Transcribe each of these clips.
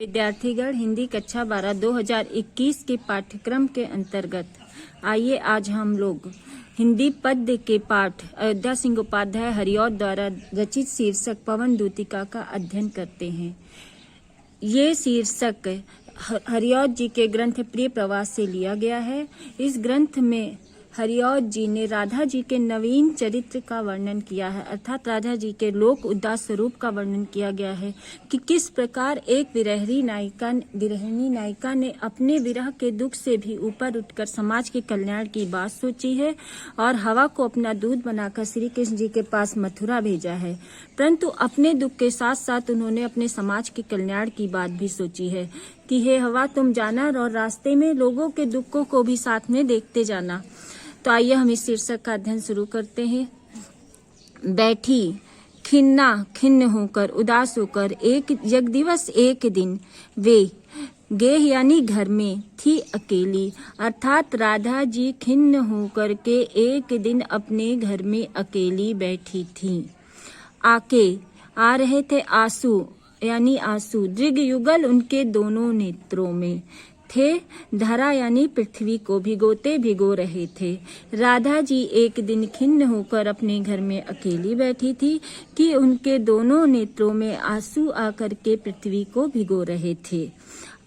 विद्यार्थीगण हिंदी कक्षा 12 2021 के पाठ्यक्रम के अंतर्गत आइए आज हम लोग हिंदी पद्य के पाठ अयोध्या सिंह उपाध्याय हरिऔध द्वारा रचित शीर्षक पवन दूतिका का अध्ययन करते हैं। ये शीर्षक हरिऔध जी के ग्रंथ प्रिय प्रवास से लिया गया है। इस ग्रंथ में हरिऔध जी ने राधा जी के नवीन चरित्र का वर्णन किया है, अर्थात राधा जी के लोक उदास स्वरूप का वर्णन किया गया है कि किस प्रकार एक विरहिणी नायिका ने अपने विरह के दुख से भी ऊपर उठकर समाज के कल्याण की बात सोची है और हवा को अपना दूध बनाकर श्री कृष्ण जी के पास मथुरा भेजा है। परंतु अपने दुख के साथ साथ उन्होंने अपने समाज के कल्याण की बात भी सोची है कि हे हवा, तुम जाना और रास्ते में लोगों के दुखों को भी साथ में देखते जाना। तो आइए हम इस शीर्षक का अध्ययन शुरू करते हैं। बैठी खिन्न होकर उदास होकर एक दिवस एक दिन वे गेह यानी घर में थी अकेली, अर्थात राधा जी खिन्न होकर के एक दिन अपने घर में अकेली बैठी थी। आ रहे थे आंसू यानी आंसू, दृग युगल उनके दोनों नेत्रों में थे, धरा यानी पृथ्वी को भिगो रहे थे। राधा जी एक दिन खिन्न होकर अपने घर में अकेली बैठी थी कि उनके दोनों नेत्रों में आंसू आकर के पृथ्वी को भिगो रहे थे।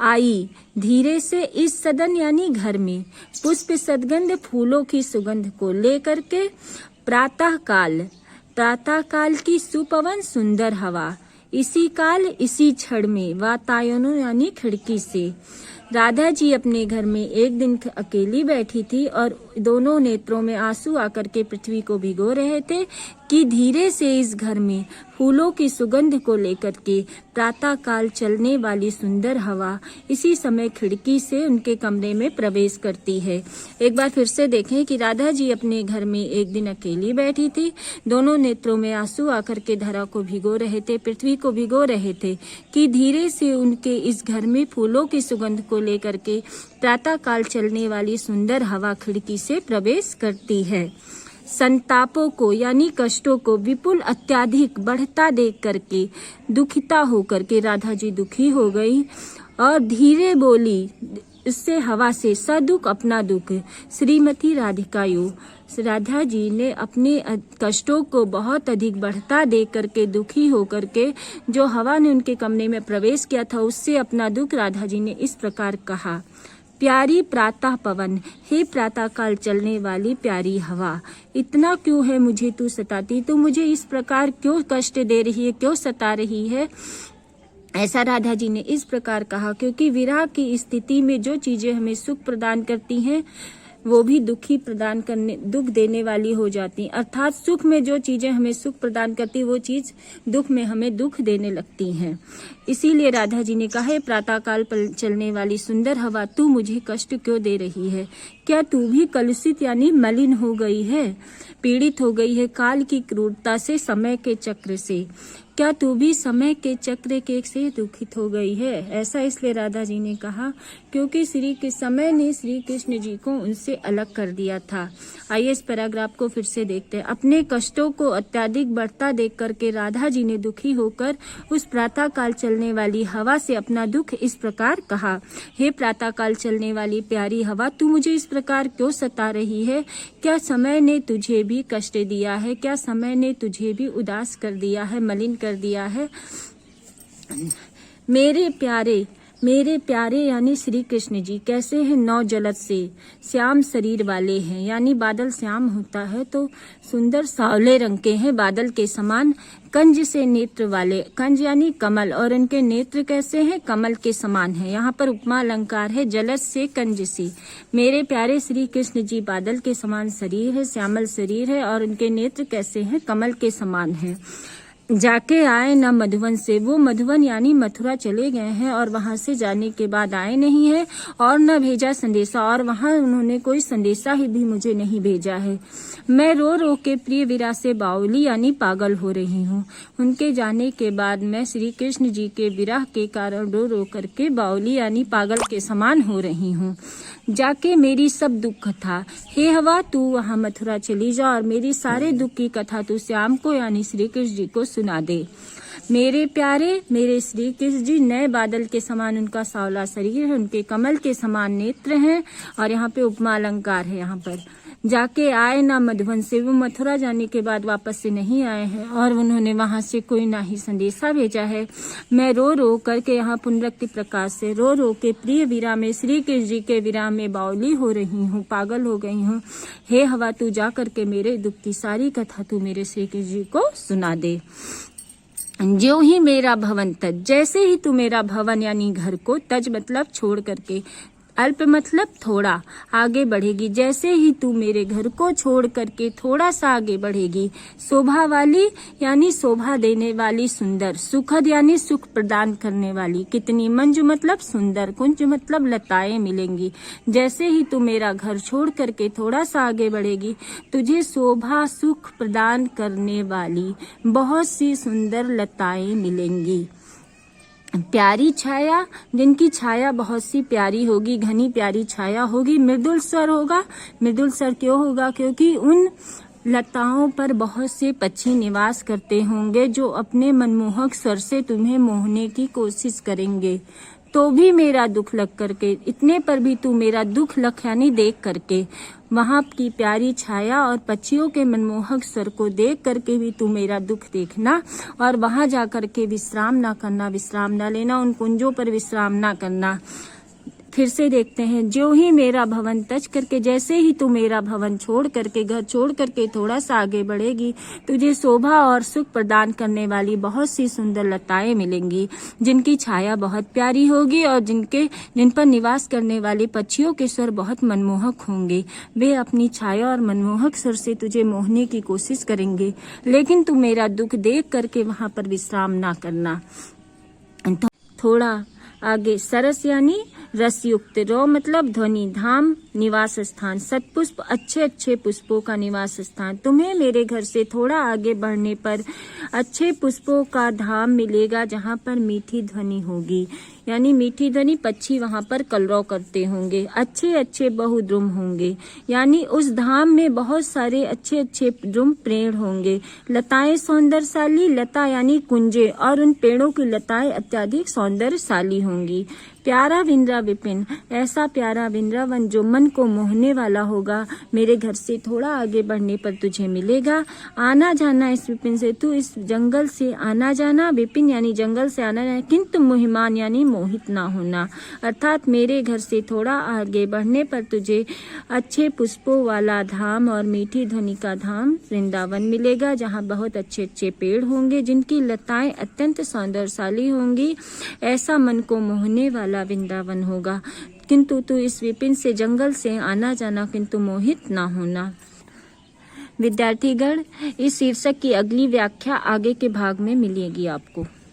आई धीरे से इस सदन यानी घर में पुष्प सदगंध फूलों की सुगंध को लेकर के प्रातः काल की सुपवन सुंदर हवा, इसी काल इसी क्षण में वातायनों यानी खिड़की से राधा जी अपने घर में एक दिन अकेली बैठी थी और दोनों नेत्रों में आंसू आकर के पृथ्वी को भिगो रहे थे कि धीरे से इस घर में फूलों की सुगंध को लेकर के प्रातः काल चलने वाली सुंदर हवा इसी समय खिड़की से उनके कमरे में प्रवेश करती है। एक बार फिर से देखें कि राधा जी अपने घर में एक दिन अकेली बैठी थी, दोनों नेत्रों में आंसू आकर के धरा को भिगो रहे थे, पृथ्वी को भिगो रहे थे कि धीरे से उनके इस घर में फूलों की सुगंध को लेकर के प्रातः काल चलने वाली सुंदर हवा खिड़की से प्रवेश करती है। संतापों को यानी कष्टों को विपुल अत्यधिक बढ़ता देख करके दुखिता होकर के राधा जी दुखी हो गई और धीरे बोली उससे हवा से सदुख अपना दुख श्रीमती राधिकायु। राधा जी ने अपने कष्टों को बहुत अधिक बढ़ता देख करके दुखी होकर के जो हवा ने उनके कमरे में प्रवेश किया था उससे अपना दुख राधा जी ने इस प्रकार कहा। प्यारी प्रातः पवन, हे प्रातः काल चलने वाली प्यारी हवा, इतना क्यों है मुझे तू सताती, तू मुझे इस प्रकार क्यों कष्ट दे रही है, क्यों सता रही है। ऐसा राधा जी ने इस प्रकार कहा क्योंकि विरह की स्थिति में जो चीजें हमें सुख प्रदान करती हैं वो भी दुख देने वाली हो जाती, अर्थात सुख में जो चीजें हमें सुख प्रदान करती वो चीज दुख में हमें दुख देने लगती हैं। इसीलिए राधा जी ने कहा, प्रातः काल चलने वाली सुंदर हवा, तू मुझे कष्ट क्यों दे रही है? क्या तू भी कलुषित यानी मलिन हो गई है, पीड़ित हो गई है काल की क्रूरता से, समय के चक्र से? क्या तू भी समय के चक्र के से दुखित हो गई है? ऐसा इसलिए राधा जी ने कहा क्योंकि समय ने श्री कृष्ण जी को उनसे अलग कर दिया था। आइए इस पैराग्राफ को फिर से देखते हैं। अपने कष्टों को अत्यधिक बढ़ता देख करके राधा जी ने दुखी होकर उस प्रातः काल चलने वाली हवा से अपना दुख इस प्रकार कहा। हे प्रातः काल चलने वाली प्यारी हवा, तू मुझे इस प्रकार क्यों सता रही है? क्या समय ने तुझे भी कष्ट दिया है? क्या समय ने तुझे भी उदास कर दिया है, मलिन कर दिया है? मेरे प्यारे यानी श्री कृष्ण जी कैसे हैं? नौ जलद से श्याम शरीर वाले हैं, यानी बादल श्याम होता है तो सुंदर सावले रंग के हैं बादल के समान। कंज से नेत्र वाले, कंज यानी कमल, और उनके नेत्र कैसे हैं? कमल के समान है। यहाँ पर उपमा अलंकार है, जलद से कंज से। मेरे प्यारे श्री कृष्ण जी बादल के समान शरीर है, श्यामल शरीर है और उनके नेत्र कैसे हैं? कमल के समान है। जाके आए न मधुवन से, वो मधुवन यानी मथुरा चले गए हैं और वहां से जाने के बाद आए नहीं है, और न भेजा संदेशा, और वहां उन्होंने कोई संदेशा ही भी मुझे नहीं भेजा है। मैं रो रो के प्रिय विरह से बाउली यानी पागल हो रही हूँ। उनके जाने के बाद मैं श्री कृष्ण जी के विरह के कारण रो रो करके बाउली यानी पागल के समान हो रही हूँ। जाके मेरी सब दुख कथा, हे हवा तू वहाँ मथुरा चली जा और मेरी सारे दुख की कथा तू श्याम को यानी श्री कृष्ण जी को सुना दे। मेरे प्यारे मेरे श्री कृष्ण जी नए बादल के समान उनका सांवला शरीर है, उनके कमल के समान नेत्र हैं। और यहाँ पे उपमा अलंकार है। यहाँ पर जाके आए ना मधुबन से, वो मथुरा जाने के बाद वापस से नहीं आए हैं और उन्होंने वहां से कोई ना ही संदेशा भेजा है। मैं रो रो करके यहाँ पुनरक्ति प्रकाश से रो रो के प्रिय वीरा में श्री कृष्ण जी के विराम में बावली हो रही हूँ, पागल हो गई हूँ। हे हवा तू जा करके मेरे दुख की सारी कथा तू मेरे श्री कृष्ण जी को सुना दे। ज्यों ही मेरा भवन तज, जैसे ही तू मेरा भवन यानी घर को, तज मतलब छोड़ करके, अल्प मतलब थोड़ा आगे बढ़ेगी। जैसे ही तू मेरे घर को छोड़ करके थोड़ा सा आगे बढ़ेगी। शोभा वाली यानी शोभा देने वाली, सुंदर, सुखद यानी सुख प्रदान करने वाली, कितनी, मंजू मतलब सुंदर, कुंज मतलब लताएं मिलेंगी। जैसे ही तू मेरा घर छोड़ करके थोड़ा सा आगे बढ़ेगी, तुझे शोभा सुख प्रदान करने वाली बहुत सी सुंदर लताएं मिलेंगी। प्यारी छाया, जिनकी छाया बहुत सी प्यारी होगी, घनी प्यारी छाया होगी। मृदुल स्वर होगा। मृदुल स्वर क्यों होगा? क्योंकि उन लताओं पर बहुत से पक्षी निवास करते होंगे जो अपने मनमोहक स्वर से तुम्हें मोहने की कोशिश करेंगे। तो भी मेरा दुख लग करके, इतने पर भी तू मेरा दुख लख यानी देख करके, वहां की प्यारी छाया और पक्षियों के मनमोहक स्वर को देख करके भी तू मेरा दुख देखना और वहां जा करके विश्राम ना करना, विश्राम ना लेना, उन कुंजों पर विश्राम ना करना। फिर से देखते हैं, जो ही मेरा भवन तज करके, जैसे ही तू मेरा भवन छोड़ करके, घर छोड़ करके थोड़ा सा आगे बढ़ेगी, तुझे शोभा और सुख प्रदान करने वाली बहुत सी सुंदर लताएं मिलेंगी, जिनकी छाया बहुत प्यारी होगी और जिन पर निवास करने वाले पक्षियों के स्वर बहुत मनमोहक होंगे। वे अपनी छाया और मनमोहक स्वर से तुझे मोहने की कोशिश करेंगे, लेकिन तू मेरा दुख देख करके वहां पर विश्राम ना करना। थोड़ा आगे सरस यानी रसयुक्त, रो मतलब ध्वनि, धाम निवास स्थान, सतपुष्प अच्छे अच्छे पुष्पों का निवास स्थान। तुम्हें मेरे घर से थोड़ा आगे बढ़ने पर अच्छे पुष्पों का धाम मिलेगा जहाँ पर मीठी ध्वनि होगी, यानी मीठी ध्वनि, पक्षी वहां पर कलरव करते होंगे। अच्छे अच्छे बहुद्रुम होंगे, यानी उस धाम में बहुत सारे अच्छे अच्छे द्रुम पेड़ होंगे। लताएं सौंदर्यशाली, लता यानी कुंजे, और उन पेड़ों की लताएं अत्यधिक सौंदर्यशाली होंगी। प्यारा विंद्रा विपिन, ऐसा प्यारा वृंदावन जो मन को मोहने वाला होगा, मेरे घर से थोड़ा आगे बढ़ने पर तुझे मिलेगा। आना जाना इस विपिन से, तू इस जंगल से आना जाना, विपिन यानी जंगल से आना जाना, किंतु मोहिमान यानी मोहित ना होना, अर्थात मेरे घर से थोड़ा आगे बढ़ने पर तुझे अच्छे पुष्पों वाला धाम और मीठी ध्वनि का धाम वृंदावन मिलेगा, जहाँ बहुत अच्छे अच्छे पेड़ होंगे, जिनकी लताएं अत्यंत सौंदर्यशाली होंगी। ऐसा मन को मोहने वाला वृंदावन होगा, किंतु तू इस विपिन से जंगल से आना जाना, किंतु मोहित ना होना। विद्यार्थीगण, इस शीर्षक की अगली व्याख्या आगे के भाग में मिलेगी आपको।